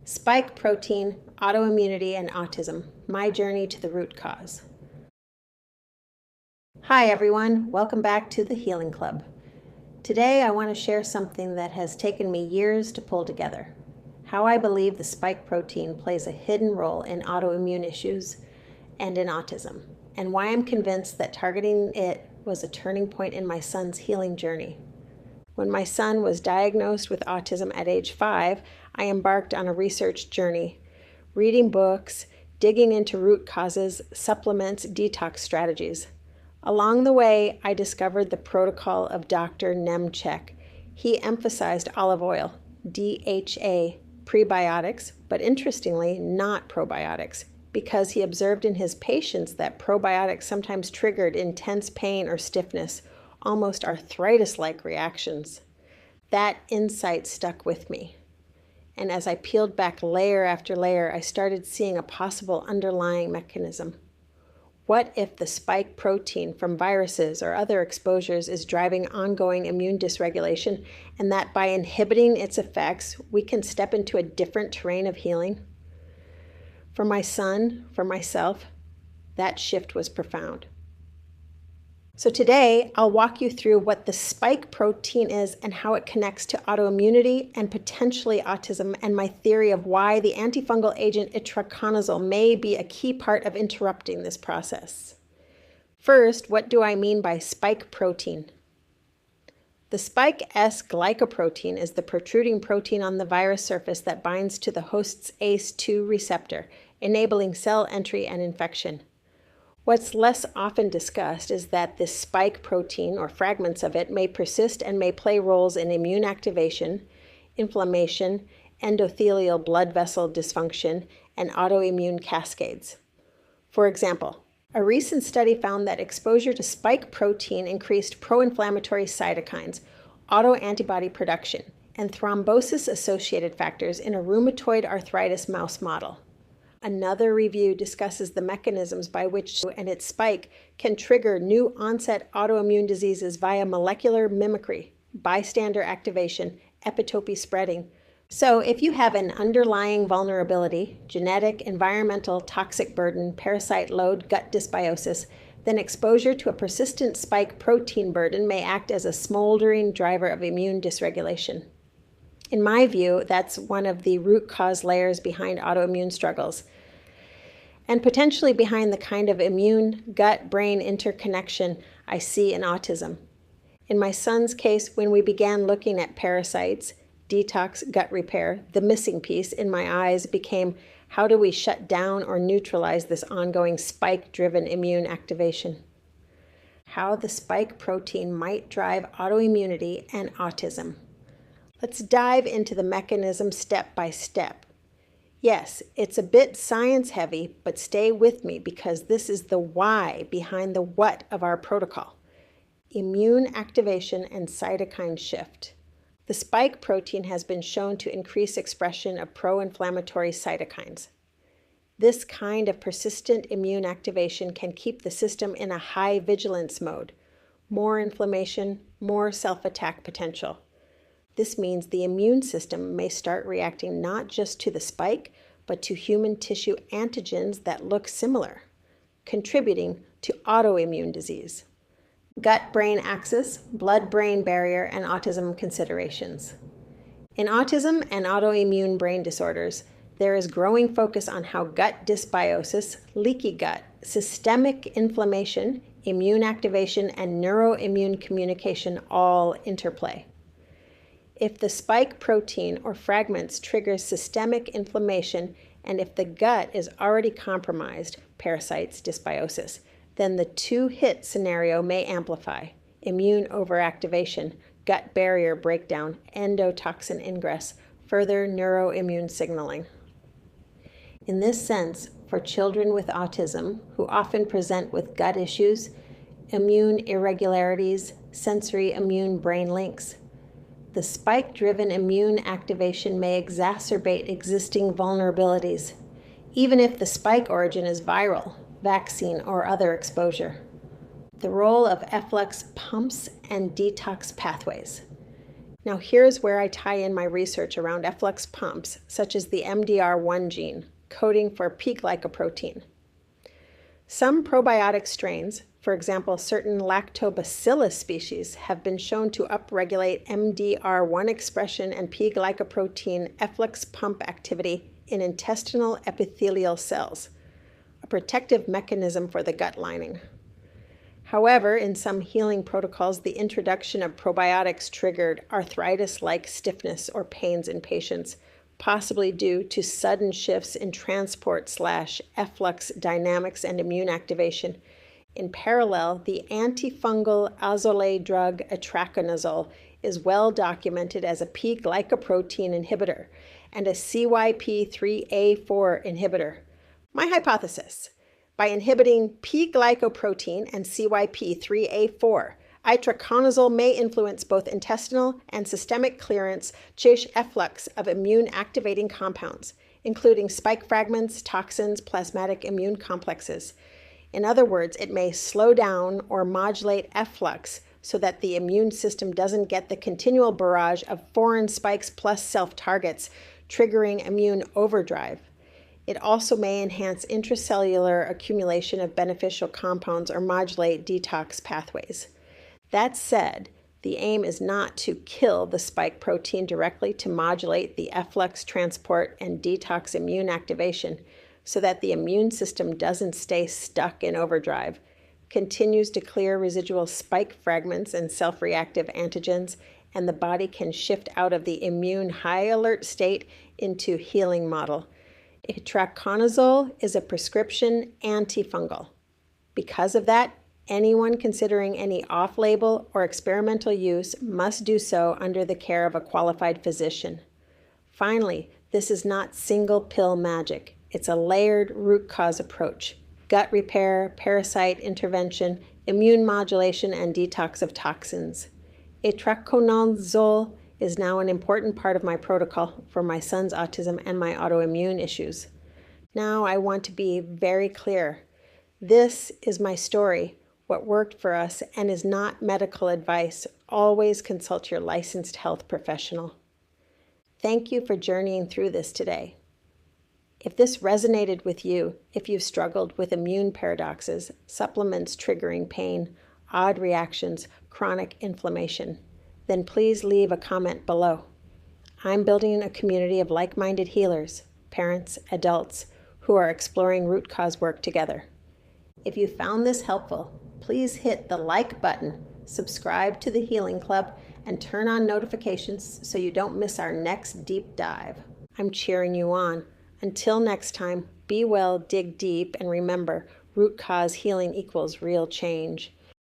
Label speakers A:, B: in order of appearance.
A: Spike protein, autoimmunity, and autism, my journey to the root cause. Hi everyone, welcome back to the Healing Club. Today I want to share something that has taken me years to pull together. How I believe the spike protein plays a hidden role in autoimmune issues and in autism, and why I'm convinced that targeting it was a turning point in my son's healing journey. When my son was diagnosed with autism at age 5, I embarked on a research journey, reading books, digging into root causes, supplements, detox strategies. Along the way, I discovered the protocol of Dr. Nemchek. He emphasized olive oil, DHA, prebiotics, but interestingly, not probiotics, because he observed in his patients that probiotics sometimes triggered intense pain or stiffness, almost arthritis-like reactions. That insight stuck with me. And as I peeled back layer after layer, I started seeing a possible underlying mechanism. What if the spike protein from viruses or other exposures is driving ongoing immune dysregulation, and that by inhibiting its effects, we can step into a different terrain of healing? For my son, for myself, that shift was profound. So today, I'll walk you through what the spike protein is and how it connects to autoimmunity and potentially autism, and my theory of why the antifungal agent Itraconazole may be a key part of interrupting this process. First, what do I mean by spike protein? The spike S glycoprotein is the protruding protein on the virus surface that binds to the host's ACE2 receptor, enabling cell entry and infection. What's less often discussed is that this spike protein, or fragments of it, may persist and may play roles in immune activation, inflammation, endothelial blood vessel dysfunction, and autoimmune cascades. For example, a recent study found that exposure to spike protein increased pro-inflammatory cytokines, autoantibody production, and thrombosis-associated factors in a rheumatoid arthritis mouse model. Another review discusses the mechanisms by which and its spike can trigger new onset autoimmune diseases via molecular mimicry, bystander activation, epitope spreading. So if you have an underlying vulnerability, genetic, environmental, toxic burden, parasite load, gut dysbiosis, then exposure to a persistent spike protein burden may act as a smoldering driver of immune dysregulation. In my view, that's one of the root cause layers behind autoimmune struggles, and potentially behind the kind of immune gut-brain interconnection I see in autism. In my son's case, when we began looking at parasites, detox, gut repair, the missing piece in my eyes became, how do we shut down or neutralize this ongoing spike-driven immune activation? How the spike protein might drive autoimmunity and autism. Let's dive into the mechanism step by step. Yes, it's a bit science heavy, but stay with me because this is the why behind the what of our protocol. Immune activation and cytokine shift. The spike protein has been shown to increase expression of pro-inflammatory cytokines. This kind of persistent immune activation can keep the system in a high vigilance mode. More inflammation, more self-attack potential. This means the immune system may start reacting not just to the spike, but to human tissue antigens that look similar, contributing to autoimmune disease. Gut-brain axis, blood-brain barrier, and autism considerations. In autism and autoimmune brain disorders, there is growing focus on how gut dysbiosis, leaky gut, systemic inflammation, immune activation, and neuroimmune communication all interplay. If the spike protein or fragments triggers systemic inflammation, and if the gut is already compromised, parasites, dysbiosis, then the two-hit scenario may amplify: immune overactivation, gut barrier breakdown, endotoxin ingress, further neuroimmune signaling. In this sense, for children with autism, who often present with gut issues, immune irregularities, sensory immune brain links, the spike-driven immune activation may exacerbate existing vulnerabilities, even if the spike origin is viral, vaccine, or other exposure. The role of efflux pumps and detox pathways. Now here's where I tie in my research around efflux pumps, such as the MDR1 gene, coding for P-glycoprotein. Some probiotic strains, for example, certain lactobacillus species, have been shown to upregulate MDR1 expression and P-glycoprotein efflux pump activity in intestinal epithelial cells, a protective mechanism for the gut lining. However, in some healing protocols, the introduction of probiotics triggered arthritis-like stiffness or pains in patients, possibly due to sudden shifts in transport/efflux dynamics and immune activation. In parallel, the antifungal azole drug Itraconazole is well documented as a P-glycoprotein inhibitor and a CYP3A4 inhibitor. My hypothesis: by inhibiting P-glycoprotein and CYP3A4, Itraconazole may influence both intestinal and systemic clearance efflux of immune-activating compounds, including spike fragments, toxins, plasmatic immune complexes. In other words, it may slow down or modulate efflux so that the immune system doesn't get the continual barrage of foreign spikes plus self-targets, triggering immune overdrive. It also may enhance intracellular accumulation of beneficial compounds or modulate detox pathways. That said, the aim is not to kill the spike protein directly, to modulate the efflux transport and detox immune activation so that the immune system doesn't stay stuck in overdrive, continues to clear residual spike fragments and self-reactive antigens, and the body can shift out of the immune high alert state into healing model. Itraconazole is a prescription antifungal. Because of that, anyone considering any off-label or experimental use must do so under the care of a qualified physician. Finally, this is not single pill magic. It's a layered root cause approach: gut repair, parasite intervention, immune modulation, and detox of toxins. Itraconazole is now an important part of my protocol for my son's autism and my autoimmune issues. Now I want to be very clear. This is my story, what worked for us, and is not medical advice. Always consult your licensed health professional. Thank you for journeying through this today. If this resonated with you, if you've struggled with immune paradoxes, supplements triggering pain, odd reactions, chronic inflammation, then please leave a comment below. I'm building a community of like-minded healers, parents, adults, who are exploring root cause work together. If you found this helpful, please hit the like button, subscribe to the Healing Club, and turn on notifications so you don't miss our next deep dive. I'm cheering you on. Until next time, be well, dig deep, and remember, root cause healing equals real change.